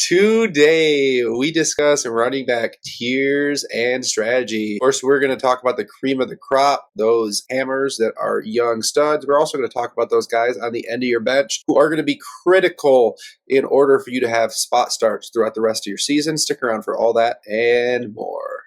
Today, we discuss running back tiers and strategy. Of course, we're going to talk about the cream of the crop, those hammers that are young studs. We're also going to talk about those guys on the end of your bench who are going to be critical in order for you to have spot starts throughout the rest of your season. Stick around for all that and more.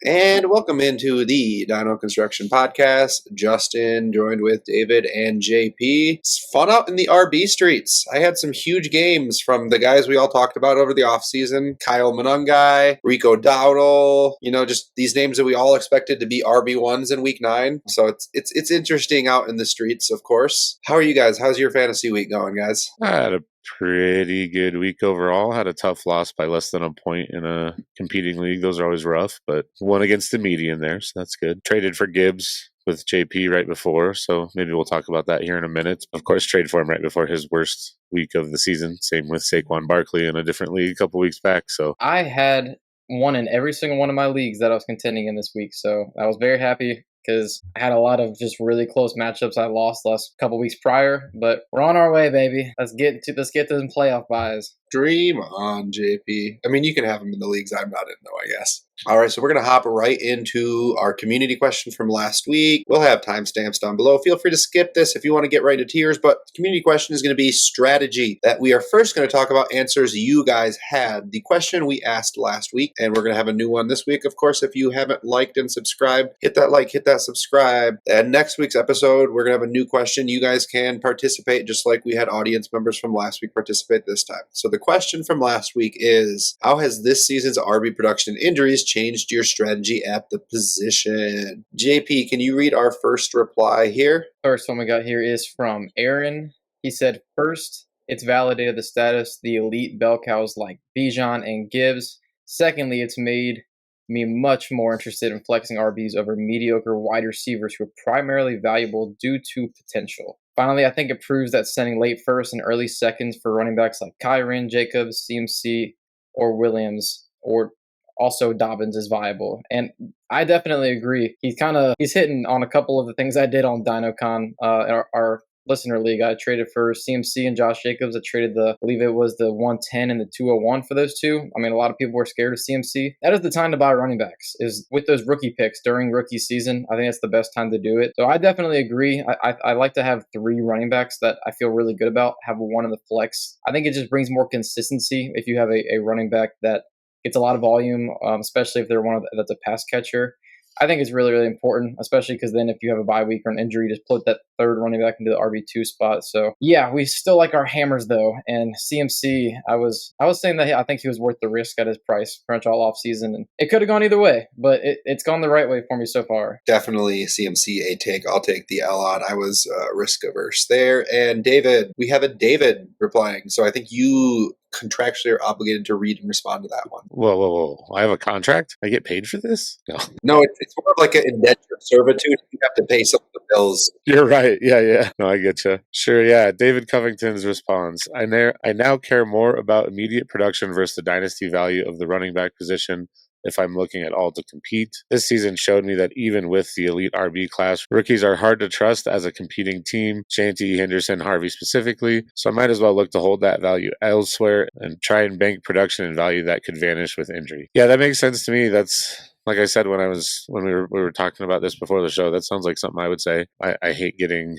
And welcome into the Dino Construction Podcast. Justin joined with David and JP. It's fun out in the RB streets. I had some huge games from the guys we all talked about over the offseason. Kyle Monungai, Rico Dowdle, just these names that we all expected to be RB1s in week 9. So it's interesting out in the streets, of course. How are you guys? How's your fantasy week going, guys? I had a pretty good week overall. Had a tough loss by less than a point in a competing league. Those are always rough, but won against the median there, so that's good. Traded for Gibbs with JP right before, so maybe we'll talk about that here in a minute. Of course, trade for him right before his worst week of the season. Same with Saquon Barkley in a different league a couple weeks back. So I had one in every single one of my leagues that I was contending in this week, so I was very happy because I had a lot of just really close matchups I lost last couple weeks prior, but we're on our way, baby. Let's get to them playoff buys. Dream on, JP. I mean, you can have them in the leagues I'm not in, though, I guess. All right, so we're going to hop right into our community question from last week. We'll have timestamps down below. Feel free to skip this if you want to get right into tiers, but the community question is going to be strategy that we are first going to talk about answers you guys had. The question we asked last week, and we're going to have a new one this week. Of course, if you haven't liked and subscribed, hit that like, hit that subscribe. And next week's episode, we're going to have a new question. You guys can participate just like we had audience members from last week participate this time. So the question from last week is, how has this season's RB production and injuries changed your strategy at the position? JP, can you read our first reply here? First one we got here is from Aaron. He said, first, it's validated the status the elite bell cows like Bijan and Gibbs. Secondly, it's made me much more interested in flexing RBs over mediocre wide receivers who are primarily valuable due to potential. Finally, I think it proves that sending late first and early seconds for running backs like Kyron, Jacobs, CMC, or Williams, or also Dobbins is viable. And I definitely agree. He's hitting on a couple of the things I did on DinoCon, our listener league. I traded for CMC and Josh Jacobs. I traded I believe it was the 110 and the 201 for those two. I mean, a lot of people were scared of CMC. That is the time to buy running backs, is with those rookie picks during rookie season. I think that's the best time to do it. So I definitely agree. I like to have 3 running backs that I feel really good about, have one in the flex. I think it just brings more consistency if you have a running back that gets a lot of volume, especially if they're that's a pass catcher. I think it's really, really important, especially because then if you have a bye week or an injury, just put that third running back into the RB2 spot. So, yeah, we still like our hammers, though. And CMC, I was saying that I think he was worth the risk at his price pretty much all offseason. And it could have gone either way, but it's gone the right way for me so far. Definitely CMC a take. I'll take the L on. I was risk averse there. And David, we have a David replying. So I think you contractually are obligated to read and respond to that one. Whoa. I have a contract? I get paid for this? No, it's more of like an indentured servitude. You have to pay some of the bills. You're right. Yeah. No, I get you. Sure, yeah. David Covington's response. I now care more about immediate production versus the dynasty value of the running back position if I'm looking at all to compete. This season showed me that even with the elite RB class, rookies are hard to trust as a competing team, Shanty, Henderson, Harvey specifically, so I might as well look to hold that value elsewhere and try and bank production and value that could vanish with injury. Yeah, that makes sense to me. That's like I said when we were talking about this before the show. That sounds like something I would say. I hate getting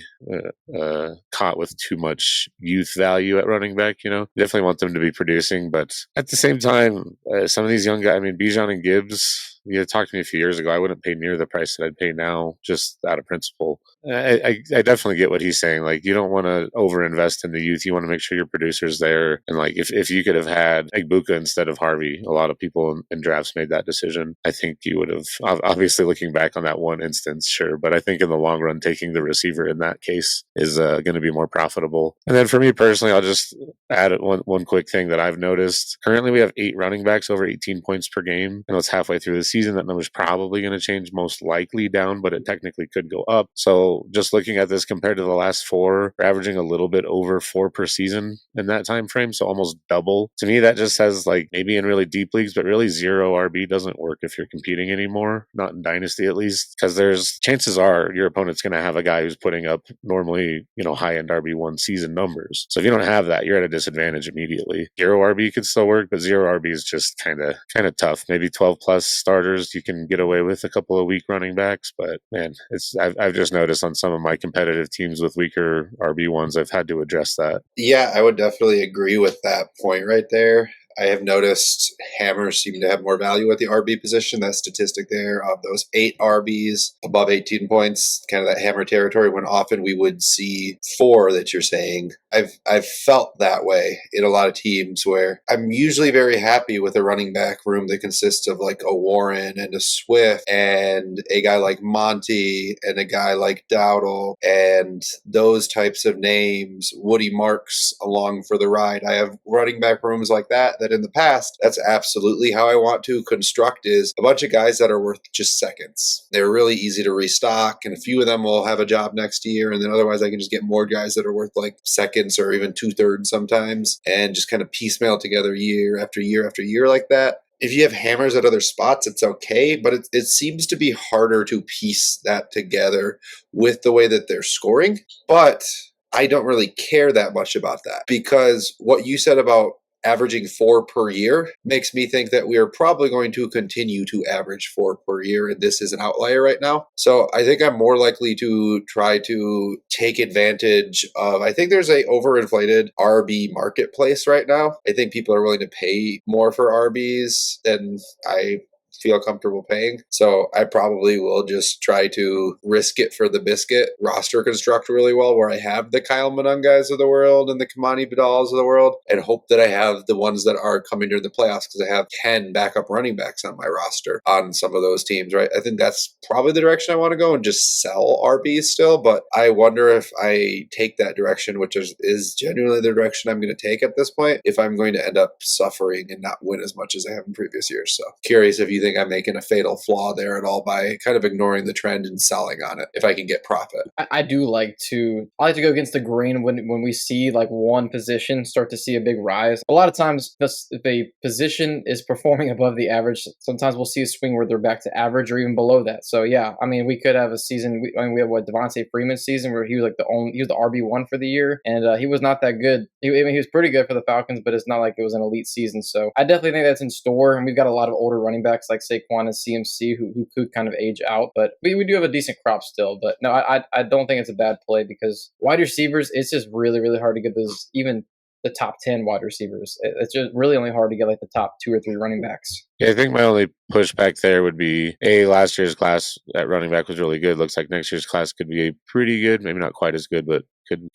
caught with too much youth value at running back. Definitely want them to be producing, but at the same time, some of these young guys. I mean, Bijan and Gibbs. You had talked to me a few years ago. I wouldn't pay near the price that I'd pay now, just out of principle. I definitely get what he's saying. Like, you don't want to overinvest in the youth. You want to make sure your producer's there. And like, if you could have had Egbuka instead of Harvey, a lot of people in drafts made that decision. I think you would have, obviously looking back on that one instance, sure. But I think in the long run, taking the receiver in that case is going to be more profitable. And then for me personally, I'll just add one quick thing that I've noticed. Currently, we have 8 running backs over 18 points per game. And it's halfway through the season, that number's probably going to change, most likely down, but it technically could go up. So just looking at this compared to the last four, we're averaging a little bit over 4 per season in that time frame, so almost double. To me, that just says like maybe in really deep leagues, but really zero RB doesn't work if you're competing anymore, not in Dynasty at least, because there's chances are your opponent's going to have a guy who's putting up normally, high-end RB1 season numbers. So if you don't have that, you're at a disadvantage immediately. Zero RB could still work, but zero RB is just kind of tough. Maybe 12 plus starters you can get away with a couple of weak running backs, but man, I've just noticed on some of my competitive teams with weaker RB1s, I've had to address that. Yeah, I would definitely agree with that point right there. I have noticed hammers seem to have more value at the RB position. That statistic there of those 8 RBs above 18 points, kind of that hammer territory, when often we would see 4 that you're saying. I've felt that way in a lot of teams where I'm usually very happy with a running back room that consists of like a Warren and a Swift and a guy like Monty and a guy like Dowdle and those types of names, Woody Marks along for the ride. I have running back rooms like that in the past, that's absolutely how I want to construct, is a bunch of guys that are worth just seconds. They're really easy to restock, and a few of them will have a job next year, and then otherwise I can just get more guys that are worth like seconds or even 2/3 sometimes, and just kind of piecemeal together year after year after year like that. If you have hammers at other spots, it's okay, but it seems to be harder to piece that together with the way that they're scoring. But I don't really care that much about that, because what you said about averaging 4 per year makes me think that we are probably going to continue to average 4 per year, and this is an outlier right now. So I think I'm more likely to try to take advantage of, I think there's a overinflated RB marketplace right now. I think people are willing to pay more for RBs than I feel comfortable paying. So I probably will just try to risk it for the biscuit, roster construct really well where I have the Kyle Monungas of the world and the Kamani Vidals of the world, and hope that I have the ones that are coming during the playoffs, because I have 10 backup running backs on my roster on some of those teams, right? I think that's probably the direction I want to go, and just sell RBs still. But I wonder if I take that direction, which is genuinely the direction I'm going to take at this point, if I'm going to end up suffering and not win as much as I have in previous years. So curious if you think I'm making a fatal flaw there at all by kind of ignoring the trend and selling on it if I can get profit. I like to go against the grain when we see like one position start to see a big rise. A lot of times if a position is performing above the average, sometimes we'll see a swing where they're back to average or even below that. So yeah, I mean, we could have a season, we have Devontae Freeman's season where he was like he was the RB1 for the year, and he was not that good. He was pretty good for the Falcons, but it's not like it was an elite season. So I definitely think that's in store, and we've got a lot of older running backs like Saquon and CMC who could kind of age out, but we do have a decent crop still. But no, I don't think it's a bad play, because wide receivers, it's just really, really hard to get those, even the top 10 wide receivers. It's just really only hard to get like the top 2 or 3 running backs. Yeah, I think my only pushback there would be, last year's class at running back was really good. Looks like next year's class could be pretty good, maybe not quite as good, but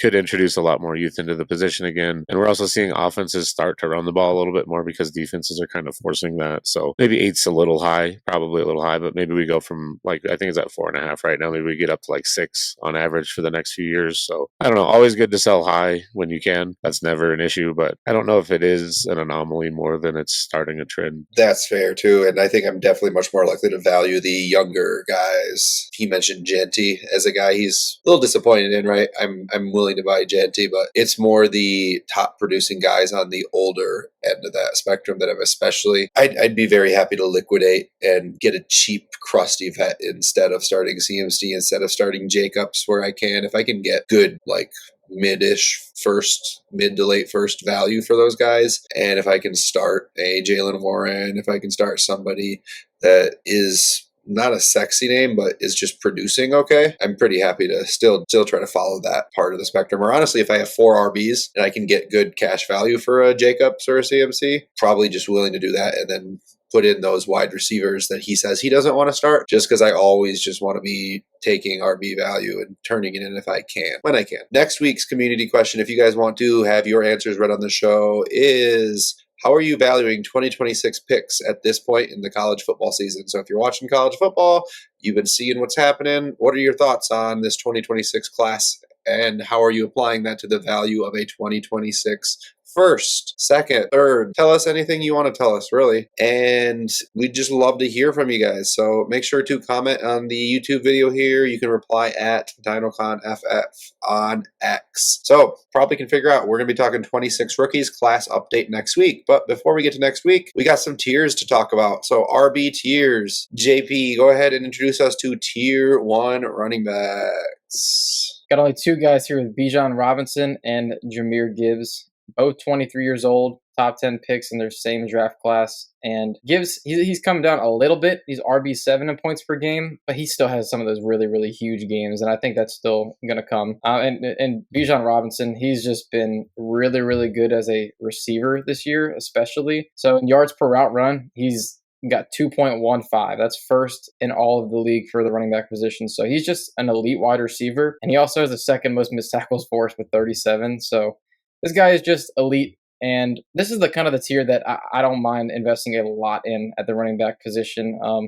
could introduce a lot more youth into the position again. And we're also seeing offenses start to run the ball a little bit more because defenses are kind of forcing that. So maybe 8's a little high, probably a little high, but maybe we go from like, I think it's at 4.5 right now. Maybe we get up to like 6 on average for the next few years. So I don't know. Always good to sell high when you can. That's never an issue, but I don't know if it is an anomaly more than it's starting a trend. That's fair too. And I think I'm definitely much more likely to value the younger guys. He mentioned Genty as a guy he's a little disappointed in, right? I'm willing to buy Genty, but it's more the top producing guys on the older end of that spectrum that I'm especially, I'd be very happy to liquidate and get a cheap, crusty vet instead of starting CMC, instead of starting Jacobs where I can. If I can get good, like mid-ish first, mid to late first value for those guys, and if I can start a Jalen Warren, if I can start somebody that is not a sexy name, but is just producing okay, I'm pretty happy to still try to follow that part of the spectrum. Or honestly, if I have 4 RBs and I can get good cash value for a Jacobs or a CMC, probably just willing to do that and then put in those wide receivers that he says he doesn't want to start, just because I always just want to be taking RB value and turning it in if I can, when I can. Next week's community question, if you guys want to have your answers read on the show, is how are you valuing 2026 picks at this point in the college football season? So if you're watching college football, you've been seeing what's happening. What are your thoughts on this 2026 class, and how are you applying that to the value of a 2026 first, second, third. Tell us anything you want to tell us, really. And we'd just love to hear from you guys. So make sure to comment on the YouTube video here. You can reply at DinoConFF on X. So probably can figure out we're going to be talking 26 rookies class update next week. But before we get to next week, we got some tiers to talk about. So RB tiers. JP, go ahead and introduce us to tier 1 running backs. Got only two guys here with Bijan Robinson and Jahmyr Gibbs, both 23 years old, top 10 picks in their same draft class. And Gibbs, he's come down a little bit. He's RB7 in points per game, but he still has some of those really, really huge games, and I think that's still going to come. And Bijan Robinson, he's just been really, really good as a receiver this year, especially. So in yards per route run, he's got 2.15. That's first in all of the league for the running back position. So he's just an elite wide receiver. And he also has the second most missed tackles force with 37. So this guy is just elite. And this is the kind of the tier that I don't mind investing a lot in at the running back position. I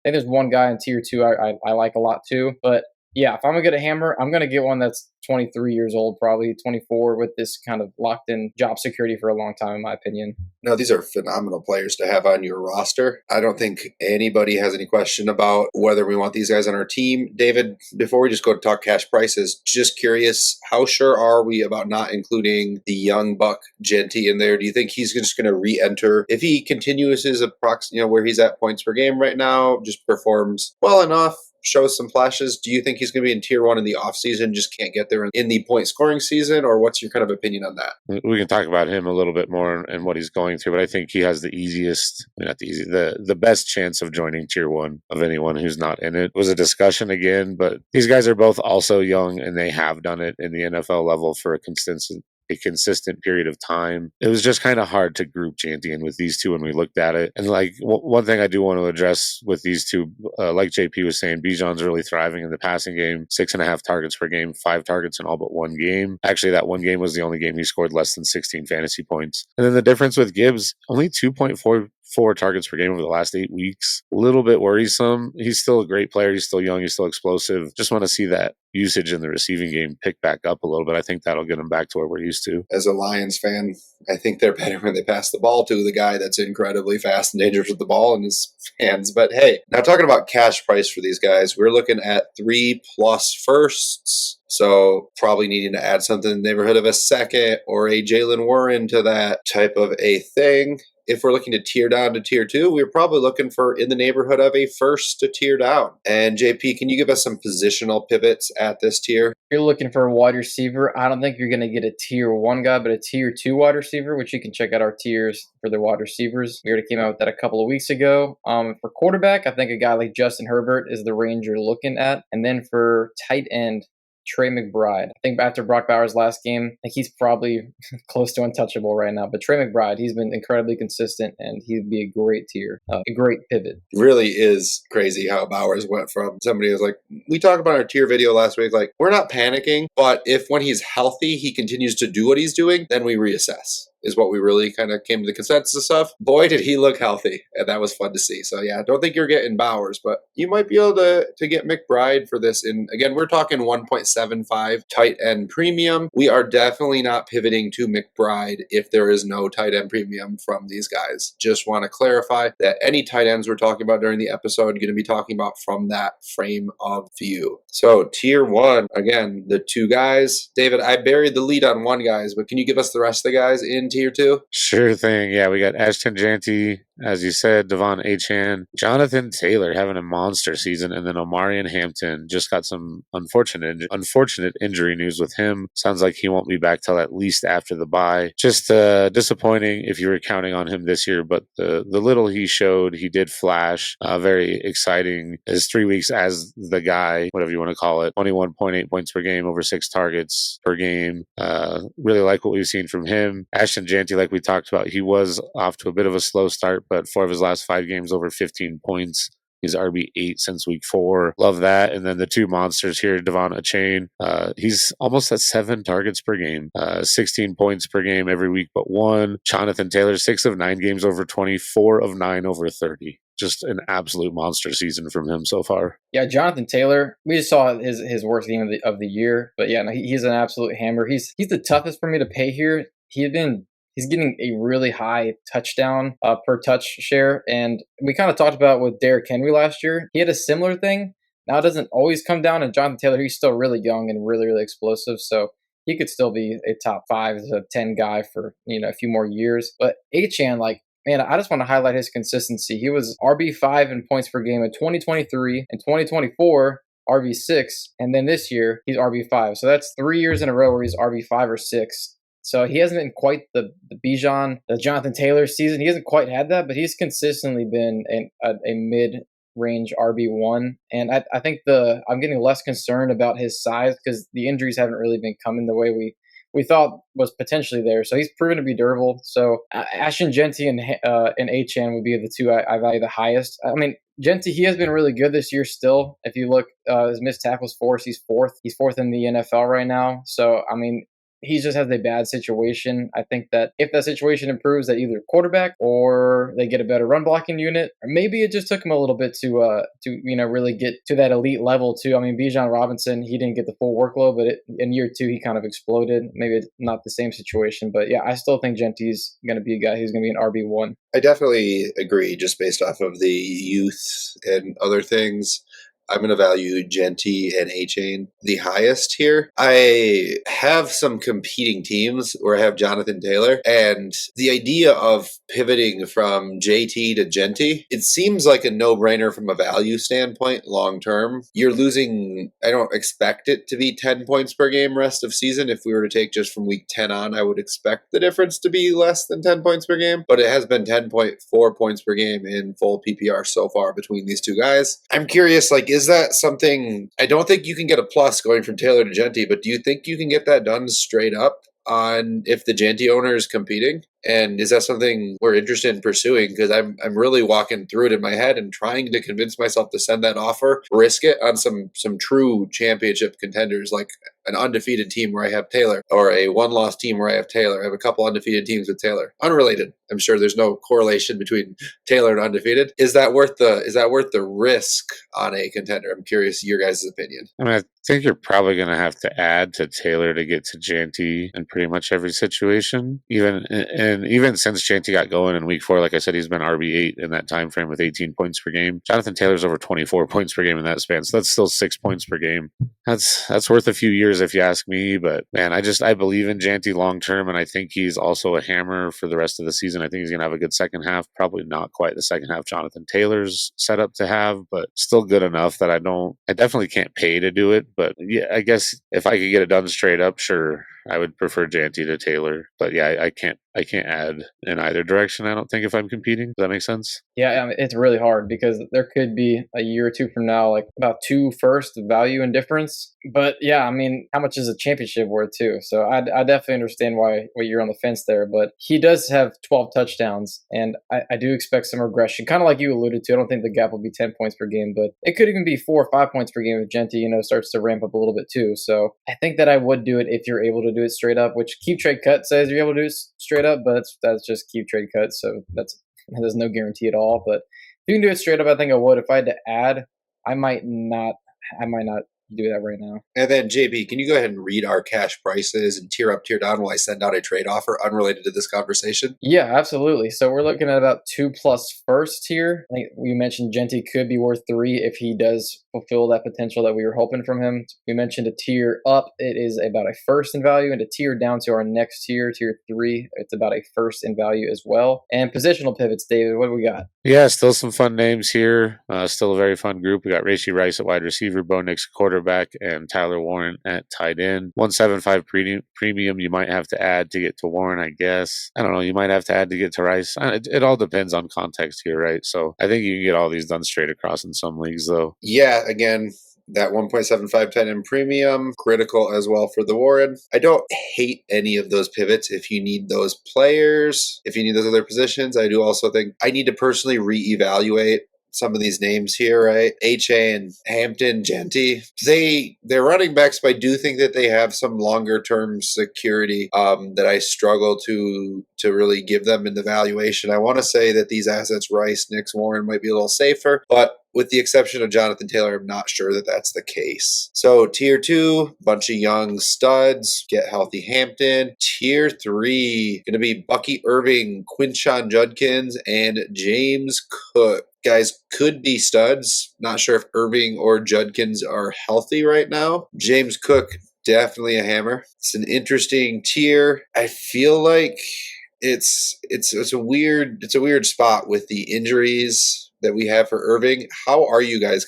think there's one guy in tier 2 I like a lot too. But yeah, if I'm going to get a hammer, I'm going to get one that's 23 years old, probably 24, with this kind of locked in job security for a long time, in my opinion. No, these are phenomenal players to have on your roster. I don't think anybody has any question about whether we want these guys on our team. David, before we just go to talk cash prices, just curious, how sure are we about not including the young buck Genty in there? Do you think he's just going to re-enter? If he continues his where he's at points per game right now, just performs well enough, shows some flashes, do you think he's going to be in tier 1 in the offseason, just can't get there in the point scoring season? Or what's your kind of opinion on that? We can talk about him a little bit more and what he's going through, but I think he has the the best chance of joining tier 1 of anyone who's not in it. It was a discussion again, but these guys are both also young, and they have done it in the NFL level for a consistent period of time. It was just kind of hard to group Janty in with these two when we looked at it. And one thing I do want to address with these two, like JP was saying, Bijan's really thriving in the passing game, 6.5 targets per game, 5 targets in all but one game. Actually, that one game was the only game he scored less than 16 fantasy points. And then the difference with Gibbs, only 2.44 targets per game over the last 8 weeks. A little bit worrisome. He's still a great player. He's still young. He's still explosive. Just want to see that usage in the receiving game pick back up a little bit. I think that'll get him back to where we're used to. As a Lions fan, I think they're better when they pass the ball to the guy that's incredibly fast and dangerous with the ball in his hands. But hey, now talking about cash price for these guys, we're looking at 3+ firsts. So probably needing to add something in the neighborhood of a second or a Jalen Warren to that type of a thing. If we're looking to tier down to tier 2, we're probably looking for in the neighborhood of a first to tier down. And JP, can you give us some positional pivots at this tier? If you're looking for a wide receiver, I don't think you're going to get a tier 1 guy, but a tier 2 wide receiver, which you can check out our tiers for the wide receivers. We already came out with that a couple of weeks ago. For quarterback, I think a guy like Justin Herbert is the range you're looking at. And then for tight end, Trey McBride. I think after Brock Bowers' last game, I think he's probably close to untouchable right now. But Trey McBride, he's been incredibly consistent, and he'd be a great tier, a great pivot. Really is crazy how Bowers went from somebody who's like, we talked about our tier video last week, like, we're not panicking, but if when he's healthy, he continues to do what he's doing, then we reassess. Is what we really kind of came to the consensus of. Boy, did he look healthy, and that was fun to see. So yeah, I don't think you're getting Bowers, but you might be able to get McBride for this. And again, we're talking 1.75 tight end premium. We are definitely not pivoting to McBride if there is no tight end premium from these guys. Just want to clarify that any tight ends we're talking about during the episode are going to be talking about from that frame of view. So tier 1, again, the 2 guys. David, I buried the lead on one guys, but can you give us the rest of the guys in tier 2? Sure thing. Yeah, we got Ashton Janty, as you said, Devon Achane, Jonathan Taylor having a monster season, and then Omarion Hampton just got some unfortunate injury news with him. Sounds like he won't be back till at least after the bye. Just disappointing if you were counting on him this year, but the little he showed, he did flash. Very exciting. His 3 weeks as the guy, whatever you want to call it, 21.8 points per game, over 6 targets per game. Really like what we've seen from him. Ashton Janty, like we talked about, he was off to a bit of a slow start, but 4 of his last 5 games over 15 points. He's RB8 since week 4. Love that. And then the 2 monsters here, Devon Achane. He's almost at 7 targets per game, 16 points per game every week but 1. Jonathan Taylor, 6 of 9 games over 20, 4 of 9 over 30. Just an absolute monster season from him so far. Yeah, Jonathan Taylor, we just saw his worst game of the year. But yeah, no, he's an absolute hammer. He's the toughest for me to pay here. He's he's getting a really high touchdown per touch share. And we kind of talked about with Derrick Henry last year. He had a similar thing. Now it doesn't always come down to Jonathan Taylor. He's still really young and really, really explosive. So he could still be a top 5 to 10 guy for, a few more years. But Achane, like, man, I just want to highlight his consistency. He was RB5 in points per game in 2023 and 2024. RB6, and then this year he's RB5. So that's 3 years in a row where he's RB5 or 6. So he hasn't been quite the Bijan, the Jonathan Taylor season. He hasn't quite had that, but he's consistently been a mid-range RB1. And I think I'm getting less concerned about his size because the injuries haven't really been coming the way we thought was potentially there. So he's proven to be durable. So Ashton Genty and Achane would be the two I value the highest. I mean, Genty, he has been really good this year still. If you look, his missed tackles force, he's fourth. He's fourth in the NFL right now. So, I mean, he just has a bad situation. I think that if that situation improves, that either quarterback or they get a better run blocking unit, or maybe it just took him a little bit to really get to that elite level too. I mean, Bijan Robinson, he didn't get the full workload, but in year 2 he kind of exploded. Maybe it's not the same situation, but yeah, I still think Genty's going to be a guy who's going to be an RB1. I definitely agree, just based off of the youth and other things. I'm going to value Genty and Achane the highest here. I have some competing teams where I have Jonathan Taylor, and the idea of pivoting from JT to Genty, it seems like a no-brainer from a value standpoint long term. You're losing, I don't expect it to be 10 points per game rest of season. If we were to take just from week 10 on, I would expect the difference to be less than 10 points per game, but it has been 10.4 points per game in full PPR so far between these two guys. I'm curious, like, is that something? I don't think you can get a plus going from Taylor to Genty, but do you think you can get that done straight up on if the Genty owner is competing? And is that something we're interested in pursuing? Because I'm really walking through it in my head and trying to convince myself to send that offer, risk it on some true championship contenders, like an undefeated team where I have Taylor, or a one-loss team where I have Taylor. I have a couple undefeated teams with Taylor. Unrelated. I'm sure there's no correlation between Taylor and undefeated. Is that worth the risk on a contender? I'm curious your guys' opinion. I mean, I think you're probably going to have to add to Taylor to get to Genty in pretty much every situation. Even since Genty got going in week 4, like I said, he's been RB8 in that time frame with 18 points per game. Jonathan Taylor's over 24 points per game in that span, so that's still 6 points per game. That's worth a few years if you ask me, but man, I believe in Genty long term, and I think he's also a hammer for the rest of the season. I think he's going to have a good second half, probably not quite the second half Jonathan Taylor's set up to have, but still good enough that I definitely can't pay to do it, but yeah, I guess if I could get it done straight up, sure, I would prefer Genty to Taylor, but yeah, I can't add in either direction, I don't think, if I'm competing. Does that make sense? Yeah, I mean, it's really hard because there could be a year or two from now, like about 2 first value and difference. But yeah, I mean, how much is a championship worth too? So I definitely understand why you're on the fence there. But he does have 12 touchdowns, and I do expect some regression, kind of like you alluded to. I don't think the gap will be 10 points per game, but it could even be 4 or 5 points per game if Genty, starts to ramp up a little bit too. So I think that I would do it if you're able to do it straight up, which Keep Trade Cut says you're able to do it straight up, but that's just Keep Trade Cut, so there's no guarantee at all. But if you can do it straight up, I think I would. If I had to add, I might not do that right now. And then JB, can you go ahead and read our cash prices and tier up, tier down while I send out a trade offer unrelated to this conversation? Yeah, absolutely. So we're looking at about 2+ first here. I think we mentioned Genty could be worth 3 if he does fulfill that potential that we were hoping from him. We mentioned a tier up. It is about a first in value, and a tier down to our next tier 3. It's about a first in value as well. And positional pivots, David, what do we got? Yeah, still some fun names here. Still a very fun group. We got Rashee Rice at wide receiver, Bo Nix at quarterback, and Tyler Warren at tight end. 175 premium you might have to add to get to Warren, I guess. I don't know. You might have to add to get to Rice. It all depends on context here, right? So I think you can get all these done straight across in some leagues, though. Yeah, again, that 1.75 tight end premium, critical as well for the Warren. I don't hate any of those pivots if you need those players, if you need those other positions. I do also think I need to personally reevaluate some of these names here, right? Achane, Hampton, Genty. They're running backs, but I do think that they have some longer term security that I struggle to really give them in the valuation. I want to say that these assets, Rice, Nix, Warren, might be a little safer, but with the exception of Jonathan Taylor, I'm not sure that that's the case. So tier 2, bunch of young studs, get healthy Hampton. Tier 3, going to be Bucky Irving, Quinshon Judkins, and James Cook. Guys could be studs. Not sure if Irving or Judkins are healthy right now. James Cook, definitely a hammer. It's an interesting tier. I feel like it's a weird spot with the injuries that we have for Irving. How are you guys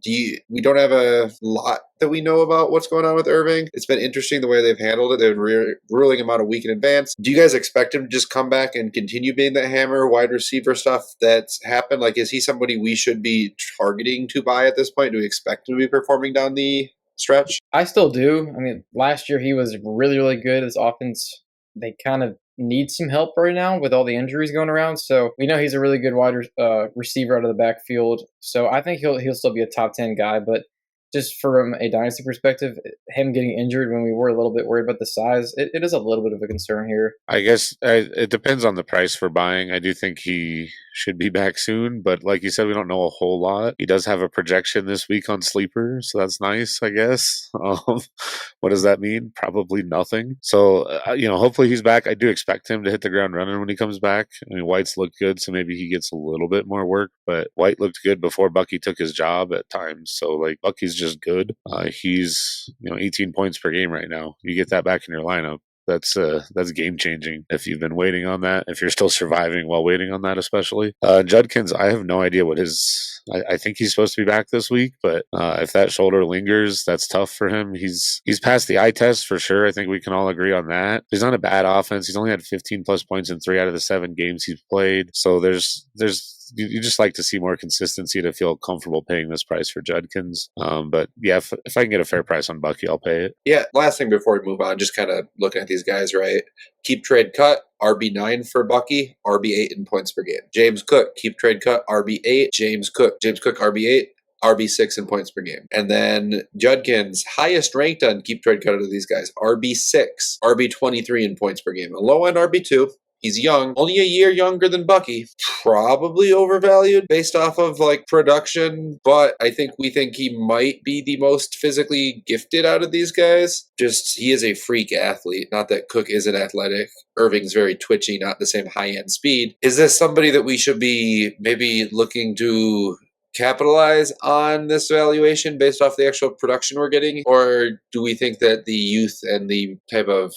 we don't have a lot that we know about what's going on with Irving. It's been interesting the way they've handled it. They've been ruling him out a week in advance. Do you guys expect him to just come back and continue being that hammer wide receiver stuff that's happened? Like, is he somebody we should be targeting to buy at this point? Do we expect him to be performing down the stretch? I still do. I mean, last year he was really, really good. His offense, they kind of need some help right now with all the injuries going around. So we know he's a really good wide receiver out of the backfield. So I think he'll still be a top 10 guy. But just from a dynasty perspective, him getting injured when we were a little bit worried about the size, it is a little bit of a concern here. I guess it depends on the price for buying. I do think he should be back soon, but like you said, we don't know a whole lot. He does have a projection this week on Sleeper, so that's nice, I guess. What does that mean? Probably nothing. So, hopefully he's back. I do expect him to hit the ground running when he comes back. I mean, White's looked good, so maybe he gets a little bit more work, but White looked good before Bucky took his job at times. So, like, Bucky's just good. He's 18 points per game right now. You get that back in your lineup. That's game changing. If you've been waiting on that, if you're still surviving while waiting on that, especially Judkins, I have no idea what I think he's supposed to be back this week, but if that shoulder lingers, that's tough for him. He's passed the eye test for sure. I think we can all agree on that. He's not a bad offense. He's only had 15 plus points in 3 out of the 7 games he's played. So there's you just like to see more consistency to feel comfortable paying this price for Judkins. But yeah, if I can get a fair price on Bucky, I'll pay it. Yeah, last thing before we move on, just kind of looking at these guys, right? Keep trade cut, RB9 for Bucky, RB8 in points per game. James Cook, keep trade cut, RB8. James Cook, RB8. RB6 in points per game. And then Judkins, highest ranked on keep trade cut of these guys, RB6, RB23 in points per game. A low end RB2. He's young, only a year younger than Bucky. Probably overvalued based off of like production, but we think he might be the most physically gifted out of these guys. Just he is a freak athlete. Not that Cook isn't athletic. Irving's very twitchy, not the same high-end speed. Is this somebody that we should be maybe looking to capitalize on this valuation based off the actual production we're getting? Or do we think that the youth and the type of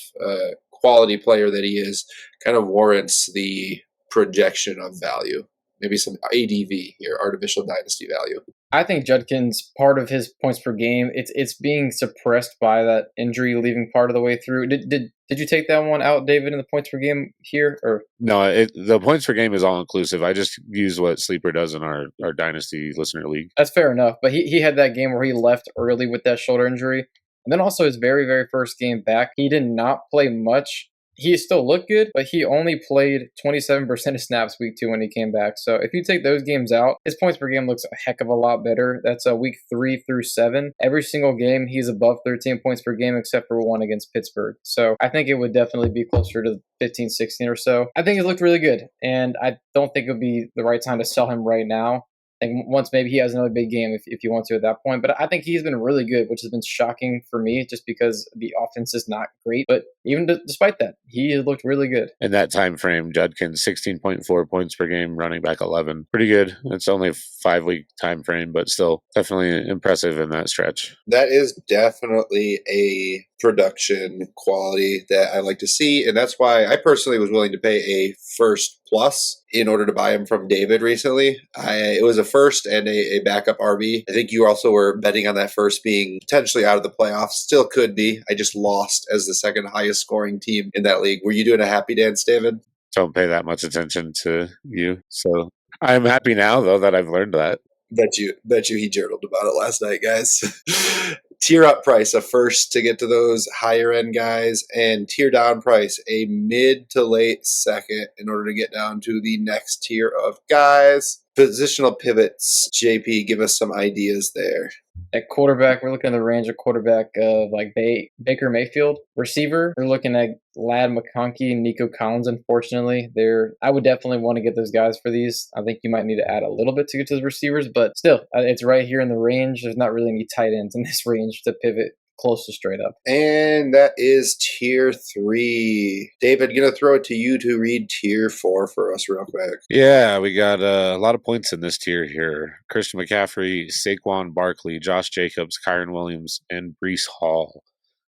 quality player that he is kind of warrants the projection of value? Maybe some ADV here, artificial dynasty value. I think Judkins, part of his points per game, it's being suppressed by that injury leaving part of the way through. Did you take that one out, David, in the points per game here? Or no, the points per game is all inclusive. I just use what Sleeper does in our Dynasty listener league. That's fair enough. But he had that game where he left early with that shoulder injury. And then also his very, very first game back, he did not play much. He still looked good, but he only played 27% of snaps week 2 when he came back. So if you take those games out, his points per game looks a heck of a lot better. That's week 3 through 7. Every single game, he's above 13 points per game except for one against Pittsburgh. So I think it would definitely be closer to 15, 16 or so. I think it looked really good, and I don't think it would be the right time to sell him right now. I think once maybe he has another big game if you want to at that point. But I think he's been really good, which has been shocking for me just because the offense is not great. But even despite that, he looked really good. In that time frame, Judkins 16.4 points per game, running back 11. Pretty good. It's only a 5-week time frame, but still definitely impressive in that stretch. That is definitely a production quality that I like to see, and that's why I personally was willing to pay a first plus in order to buy him from David recently. It was a first and a backup RB. I think you also were betting on that first being potentially out of the playoffs. Still could be. I just lost as the second highest scoring team in that league. Were you doing a happy dance, David? Don't pay that much attention to you. So I'm happy now, though, that I've learned that. Bet you he journaled about it last night, guys. Tier up price, a first to get to those higher end guys, and tier down price, a mid to late second in order to get down to the next tier of guys. Positional pivots, JP, give us some ideas there. At quarterback, we're looking at the range of quarterback of like Baker Mayfield. Receiver, we're looking at Lad McConkey and Nico Collins. Unfortunately, I would definitely want to get those guys for these. I think you might need to add a little bit to get to the receivers, but still, it's right here in the range. There's not really any tight ends in this range to pivot close to straight up. And that is tier 3. David, gonna throw it to you to read tier 4 for us real quick. Yeah, we got a lot of points in this tier here. Christian McCaffrey, Saquon Barkley, Josh Jacobs, Kyron Williams, and Breece Hall.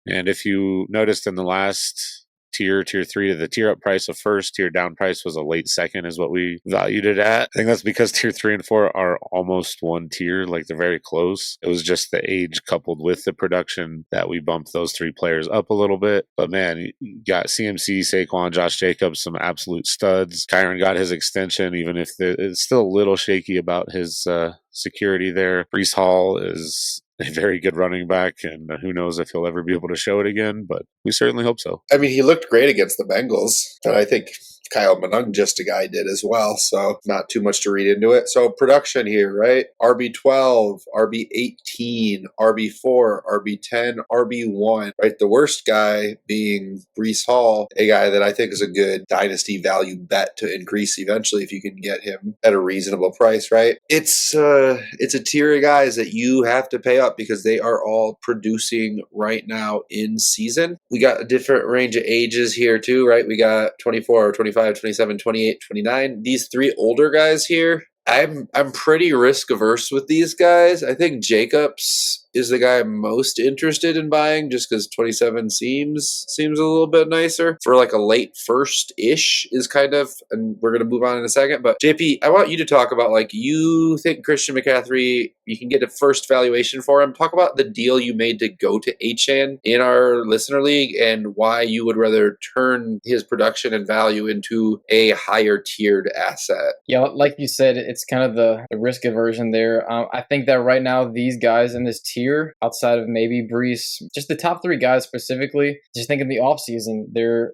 And if you noticed in the last tier 3, the tier up price of first, tier down price was a late second is what we valued it at. I think that's because tier 3 and 4 are almost one tier, like they're very close. It was just the age coupled with the production that we bumped those 3 players up a little bit. But man, you got CMC, Saquon, Josh Jacobs, some absolute studs. Kyron got his extension, even if it's still a little shaky about his security there. Breece Hall is a very good running back, and who knows if he'll ever be able to show it again, but we certainly hope so. I mean, he looked great against the Bengals, but I think Kyle Manung just a guy did as well, so not too much to read into it. So production here, right? RB12, RB18, RB4, RB10, RB1, right? The worst guy being Breece Hall, a guy that I think is a good dynasty value bet to increase eventually if you can get him at a reasonable price, right? It's a tier of guys that you have to pay up because they are all producing right now in season. We got a different range of ages here too, right? We got 24, 25, 27, 28, 29. These 3 older guys here, I'm pretty risk averse with these guys. I think Jacobs is the guy I'm most interested in buying just because 27 seems a little bit nicer for like a late first-ish is kind of, and we're going to move on in a second. But JP, I want you to talk about like you think Christian McCaffrey, you can get a first valuation for him. Talk about the deal you made to go to Achane in our listener league and why you would rather turn his production and value into a higher tiered asset. Yeah, like you said, it's kind of the risk aversion there. I think that right now these guys in this tier, outside of maybe Breece, just the top 3 guys specifically, just think in the offseason, their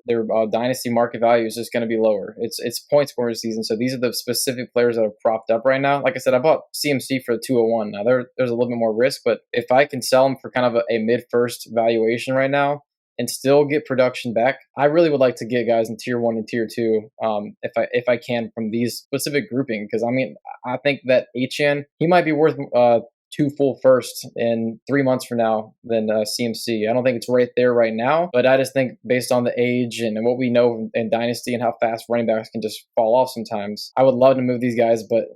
dynasty market value is just going to be lower. It's point scoring season, so these are the specific players that are propped up right now. Like I said, I bought CMC for 201. Now there's a little bit more risk, but if I can sell them for kind of a mid-first valuation right now and still get production back, I really would like to get guys in tier 1 and tier 2 if I can from these specific grouping, because I mean I think that Achane, he might be worth 2 full firsts in 3 months from now than CMC. I don't think it's right there right now, but I just think based on the age and what we know in Dynasty and how fast running backs can just fall off sometimes, I would love to move these guys, but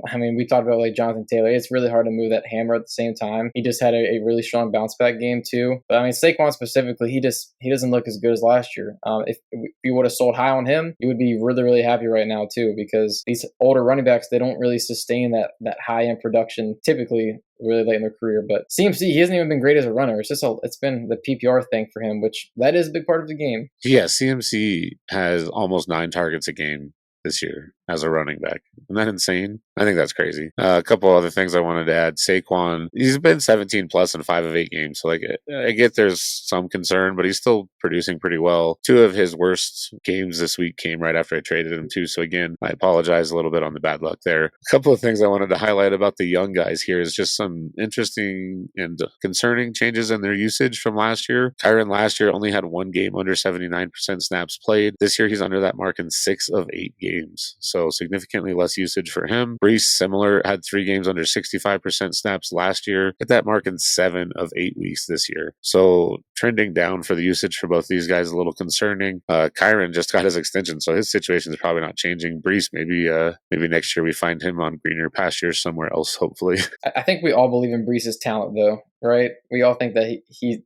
I mean, we talked about like Jonathan Taylor. It's really hard to move that hammer at the same time. He just had a really strong bounce back game too. But I mean, Saquon specifically, he doesn't look as good as last year. If you would have sold high on him, you would be really, really happy right now too, because these older running backs, they don't really sustain that high-end production typically really late in their career. But CMC, he hasn't even been great as a runner. It's been the PPR thing for him, which that is a big part of the game. Yeah, CMC has almost 9 targets a game this year as a running back. Isn't that insane? I think that's crazy. A couple other things I wanted to add. Saquon, he's been 17 plus in 5 of 8 games. So like, I get there's some concern, but he's still producing pretty well. 2 of his worst games this week came right after I traded him too. So again, I apologize a little bit on the bad luck there. A couple of things I wanted to highlight about the young guys here is just some interesting and concerning changes in their usage from last year. Kyron last year only had 1 game under 79% snaps played. This year he's under that mark in 6 of 8 games. So significantly less usage for him. Breece, similar, had 3 games under 65% snaps last year. Hit that mark in 7 of 8 weeks this year. So trending down for the usage for both these guys, a little concerning. Kyron just got his extension, so his situation is probably not changing. Breece, maybe next year we find him on greener pastures somewhere else, hopefully. I think we all believe in Breece's talent, though, right? We all think that he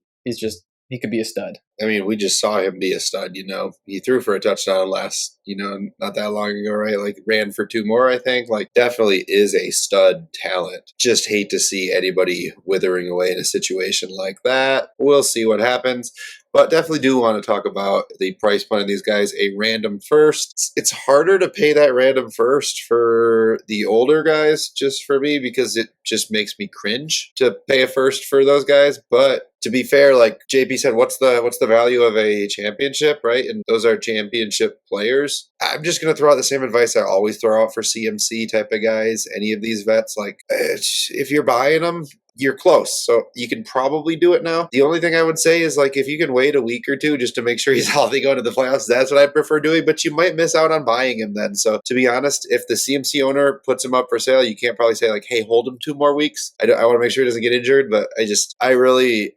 could be a stud. I mean, we just saw him be a stud, He threw for a touchdown last, not that long ago, right? Like, ran for 2 more, I think. Like, definitely is a stud talent. Just hate to see anybody withering away in a situation like that. We'll see what happens. But definitely do want to talk about the price point of these guys. A random first. It's harder to pay that random first for the older guys, just for me, because it just makes me cringe to pay a first for those guys. But to be fair, like JP said, what's the the value of a championship, right? And those are championship players. I'm just going to throw out the same advice I always throw out for CMC type of guys. Any of these vets, like if you're buying them, you're close. So you can probably do it now. The only thing I would say is like if you can wait a week or two just to make sure he's healthy going to the playoffs, that's what I prefer doing. But you might miss out on buying him then. So to be honest, if the CMC owner puts him up for sale, you can't probably say like, hey, hold him 2 more weeks. I want to make sure he doesn't get injured, but I really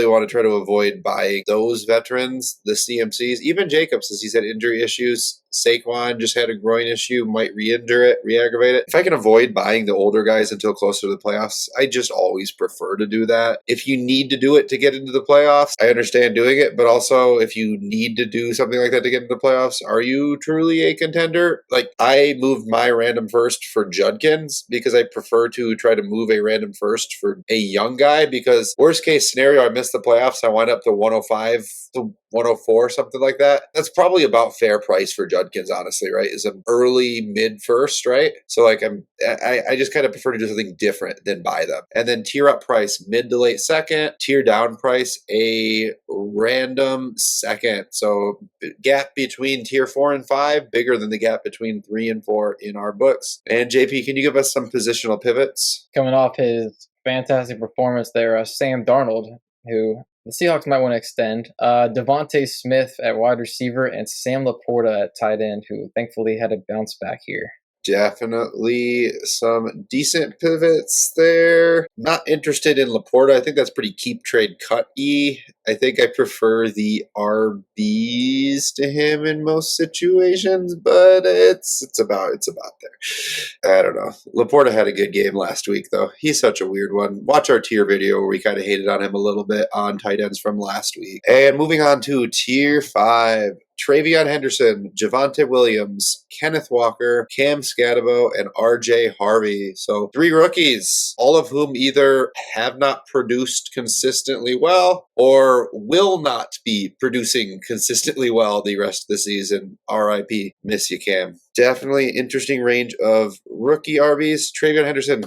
want to try to avoid buying those veterans, the CMCs, even Jacobs, as he's had injury issues. Saquon just had a groin issue, might re-injure it, re-aggravate it. If I can avoid buying the older guys until closer to the playoffs, I just always prefer to do that. If you need to do it to get into the playoffs, I understand doing it, but also if you need to do something like that to get into the playoffs, are you truly a contender? Like, I moved my random first for Judkins because I prefer to try to move a random first for a young guy, because worst case scenario, I miss the playoffs, I wind up to 105 to 104, something like that. That's probably about fair price for Judkins, honestly, right? Is an early mid first, right? So like I just kind of prefer to do something different than buy them. And then tier up price, mid to late second, tier down price, a random second. So gap between tier 4 and 5, bigger than the gap between 3 and 4 in our books. And JP, can you give us some positional pivots? Coming off his fantastic performance there, Sam Darnold, who the Seahawks might want to extend. Devontae Smith at wide receiver and Sam Laporta at tight end, who thankfully had a bounce back here. Definitely some decent pivots there. Not interested in Laporta. I think that's pretty keep trade cut-y. I think I prefer the RBs to him in most situations, but it's about there. I don't know. Laporta had a good game last week, though. He's such a weird one. Watch our tier video where we kind of hated on him a little bit on tight ends from last week. And moving on to tier 5. Travion Henderson, Javonte Williams, Kenneth Walker, Cam Scatabo, and RJ Harvey. So 3 rookies, all of whom either have not produced consistently well or will not be producing consistently well the rest of the season. RIP. Miss you, Cam. Definitely interesting range of rookie RBs. Travion Henderson,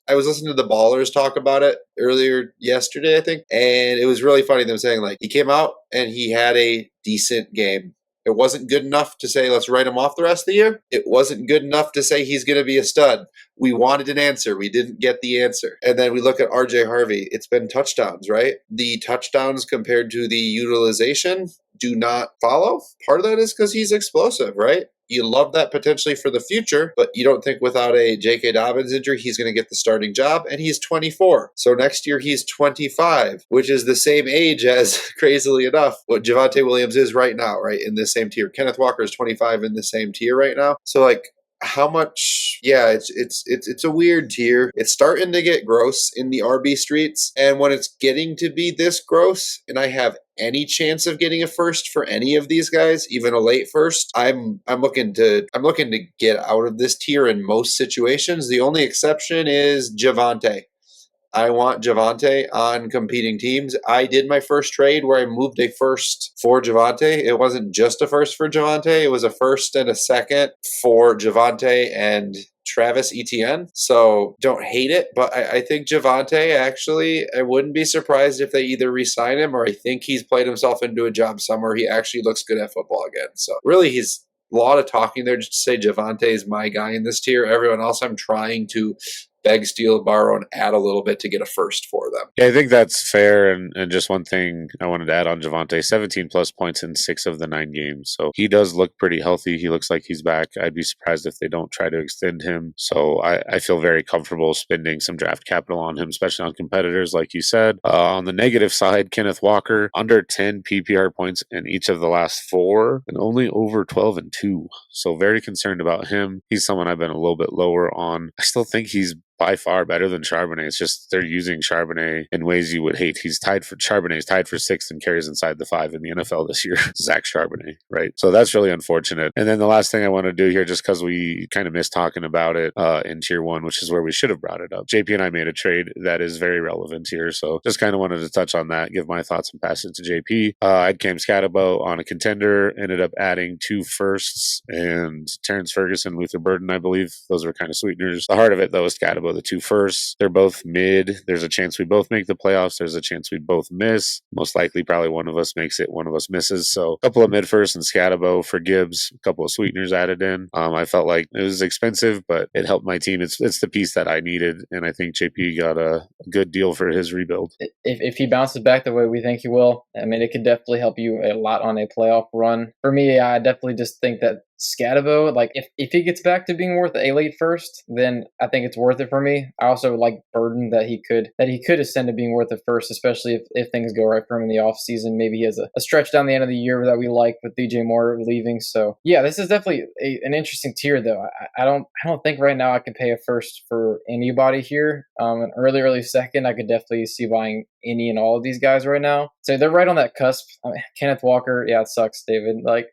I was listening to the Ballers talk about it earlier yesterday, I think, and it was really funny them saying, like, he came out and he had a decent game. It wasn't good enough to say, let's write him off the rest of the year. It wasn't good enough to say he's going to be a stud. We wanted an answer. We didn't get the answer. And then we look at RJ Harvey. It's been touchdowns, right? The touchdowns compared to the utilization do not follow. Part of that is because he's explosive, right? You love that potentially for the future, but you don't think without a J.K. Dobbins injury, he's going to get the starting job, and he's 24. So next year, he's 25, which is the same age as, crazily enough, what Javonte Williams is right now, right, in the same tier. Kenneth Walker is 25 in the same tier right now. So, like, how much? Yeah, it's a weird tier. It's starting to get gross in the RB streets, and when it's getting to be this gross, and I have any chance of getting a first for any of these guys, even a late first, I'm looking to get out of this tier in most situations. The only exception is Javonte. I want Javonte on competing teams. I did my first trade where I moved a first for Javonte. It wasn't just a first for Javonte. It was a first and a second for Javonte and Travis Etienne. So don't hate it, but I think Javonte, actually, I wouldn't be surprised if they either re-sign him, or I think he's played himself into a job somewhere. He actually looks good at football again. So really, he's a lot of talking there just to say Javonte is my guy in this tier. Everyone else, I'm trying to beg, steal, borrow, and add a little bit to get a first for them. Yeah, I think that's fair. And just one thing I wanted to add on Javonte, 17 plus points in 6 of the 9 games. So he does look pretty healthy. He looks like he's back. I'd be surprised if they don't try to extend him. So I feel very comfortable spending some draft capital on him, especially on competitors, like you said. On the negative side, Kenneth Walker, under 10 PPR points in each of the last 4 and only over 12 and 2. So very concerned about him. He's someone I've been a little bit lower on. I still think he's by far better than Charbonnet. It's just they're using Charbonnet in ways you would hate. Charbonnet's tied for 6th in carries inside the 5 in the NFL this year. Zach Charbonnet, right? So that's really unfortunate. And then the last thing I want to do here, just because we kind of missed talking about it in tier 1, which is where we should have brought it up. JP and I made a trade that is very relevant here. So just kind of wanted to touch on that, give my thoughts and pass it to JP. I had Cam Scatabo on a contender, ended up adding 2 firsts and Terrence Ferguson, Luther Burden, I believe. Those were kind of sweeteners. The heart of it, though, is Scatabo. Scatabo, the 2 firsts. They're both mid. There's a chance we both make the playoffs. There's a chance we both miss. Most likely, probably one of us makes it, one of us misses. So a couple of mid firsts and Scatabo for Gibbs, a couple of sweeteners added in. I felt like it was expensive, but it helped my team. It's the piece that I needed, and I think JP got a good deal for his rebuild. If he bounces back the way we think he will, I mean, it could definitely help you a lot on a playoff run. For me, I definitely just think that Scatabo, like if he gets back to being worth a late first, then I think it's worth it for me. I also like Burden that he could ascend to being worth it first, especially if things go right for him in the offseason. Maybe he has a stretch down the end of the year that we like with DJ Moore leaving. So yeah, this is definitely an interesting tier though. I don't think right now I can pay a first for anybody here. An early second, I could definitely see buying any and all of these guys right now. So they're right on that cusp. I mean, Kenneth Walker, yeah, it sucks, David. Like,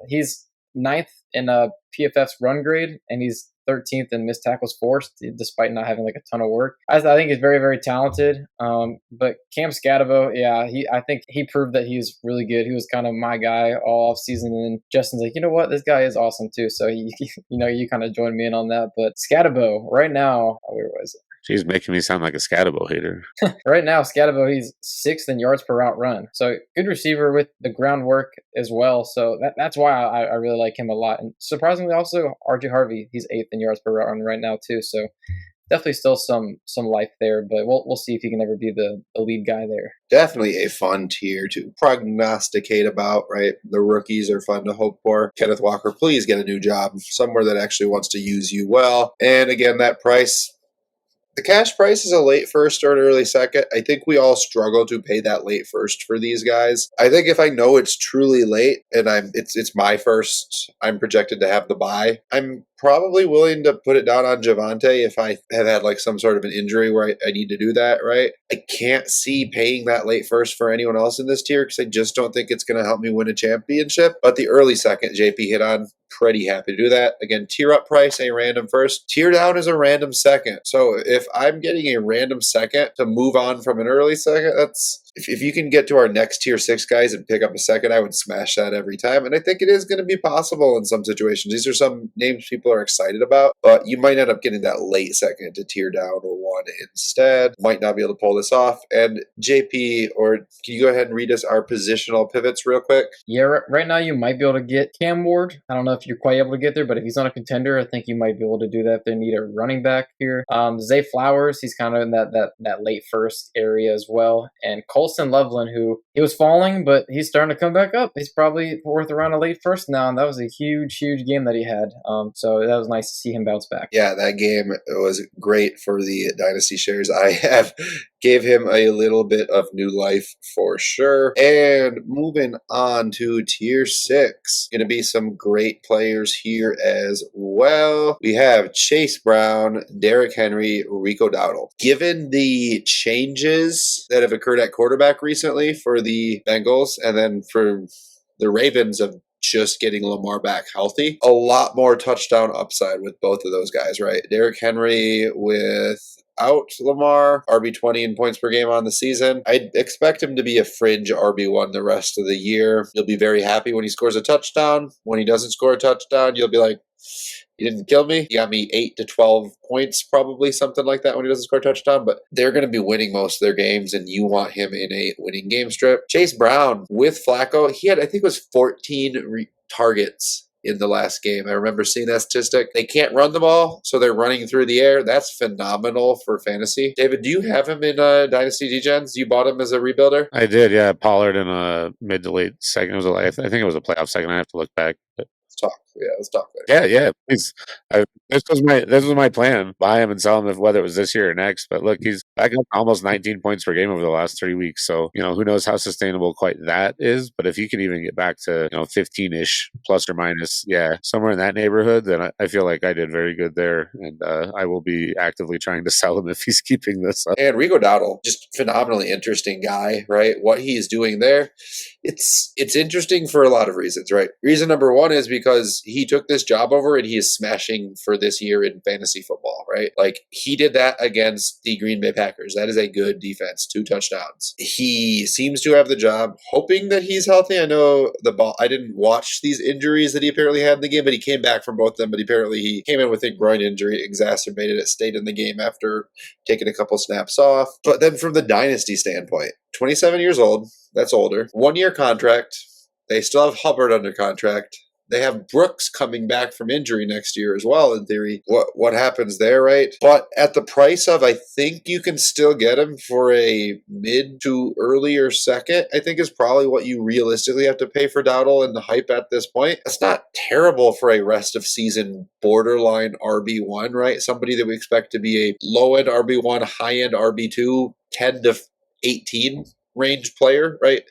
he's 9th in PFF's run grade, and he's 13th in missed tackles forced, despite not having like a ton of work. I think he's very, very talented. But Cam Scatabo, yeah, I think he proved that he's really good. He was kind of my guy all off season, and then Justin's like, you know what, this guy is awesome too. So you kind of joined me in on that. But Scatabo, right now, where was it? She's making me sound like a Scatabo hater. Right now, Scatabo, he's 6th in yards per route run. So good receiver with the groundwork as well. So that's why I really like him a lot. And surprisingly, also, RJ Harvey, he's 8th in yards per route run right now too. So definitely still some life there, but we'll see if he can ever be the lead guy there. Definitely a fun tier to prognosticate about, right? The rookies are fun to hope for. Kenneth Walker, please get a new job somewhere that actually wants to use you well. And again, that price, the cash price is a late first or an early second. I think we all struggle to pay that late first for these guys. I think if I know it's truly late and it's my first, I'm projected to have the buy, I'm probably willing to put it down on Javonte if I have had like some sort of an injury where I need to do that, right? I can't see paying that late first for anyone else in this tier because I just don't think it's going to help me win a championship. But the early second, JP hit on, pretty happy to do that. Again, tier up price, a random first. Tier down is a random second. So if I'm getting a random second to move on from an early second, that's... If you can get to our next tier 6 guys and pick up a second, I would smash that every time. And I think it is going to be possible in some situations. These are some names people are excited about, but you might end up getting that late second to tier down or 1 instead. Might not be able to pull this off. And JP, or can you go ahead and read us our positional pivots real quick? Yeah, right now you might be able to get Cam Ward. I don't know if you're quite able to get there, but if he's on a contender, I think you might be able to do that if they need a running back here. Zay Flowers, he's kind of in that late first area as well. And Colston Loveland, who he was falling, but he's starting to come back up. He's probably worth around a late first now, and that was a huge game that he had. So that was nice to see him bounce back. Yeah, that game was great for the Dynasty shares. I gave him a little bit of new life for sure. And moving on to tier 6, going to be some great players here as well. We have Chase Brown, Derrick Henry, Rico Dowdle. Given the changes that have occurred at quarterback recently for the Bengals and then for the Ravens of just getting Lamar back healthy, a lot more touchdown upside with both of those guys, right? Derrick Henry without Lamar, RB20 in points per game on the season. I'd expect him to be a fringe RB1 the rest of the year. You'll be very happy when he scores a touchdown. When he doesn't score a touchdown, you'll be like, you didn't kill me. You got me 8 to 12 points, probably something like that when he doesn't score a touchdown. But they're going to be winning most of their games, and you want him in a winning game strip. Chase Brown with Flacco, he had, I think it was 14 targets in the last game. I remember seeing that statistic. They can't run the ball, so they're running through the air. That's phenomenal for fantasy. David, do you have him in Dynasty DGens? You bought him as a rebuilder? I did, yeah. Pollard in a mid to late second. I think it was a playoff second. I have to look back. But Let's talk there. Yeah, please. This was my plan. Buy him and sell him whether it was this year or next. But look, he's back up almost 19 points per game over the last 3 weeks. So, who knows how sustainable quite that is. But if he can even get back to, 15-ish plus or minus, somewhere in that neighborhood, then I feel like I did very good there. And I will be actively trying to sell him if he's keeping this up. And Rico Dowdle, just phenomenally interesting guy, right? What he's doing there, it's interesting for a lot of reasons, right? Reason number one is because he took this job over and he is smashing for this year in fantasy football, right? Like he did that against the Green Bay Packers. That is a good defense, 2 touchdowns. He seems to have the job, hoping that he's healthy. I know I didn't watch these injuries that he apparently had in the game, but he came back from both of them. But apparently he came in with a groin injury, exacerbated it, stayed in the game after taking a couple snaps off. But then from the dynasty standpoint, 27 years old, that's older, 1-year contract. They still have Hubbard under contract. They have Brooks coming back from injury next year as well, in theory. What happens there, right? But at the price of, I think you can still get him for a mid to earlier second, I think is probably what you realistically have to pay for Dowdle and the hype at this point. That's not terrible for a rest of season borderline RB1, right? Somebody that we expect to be a low-end RB1, high-end RB2, 10 to 18 range player, right?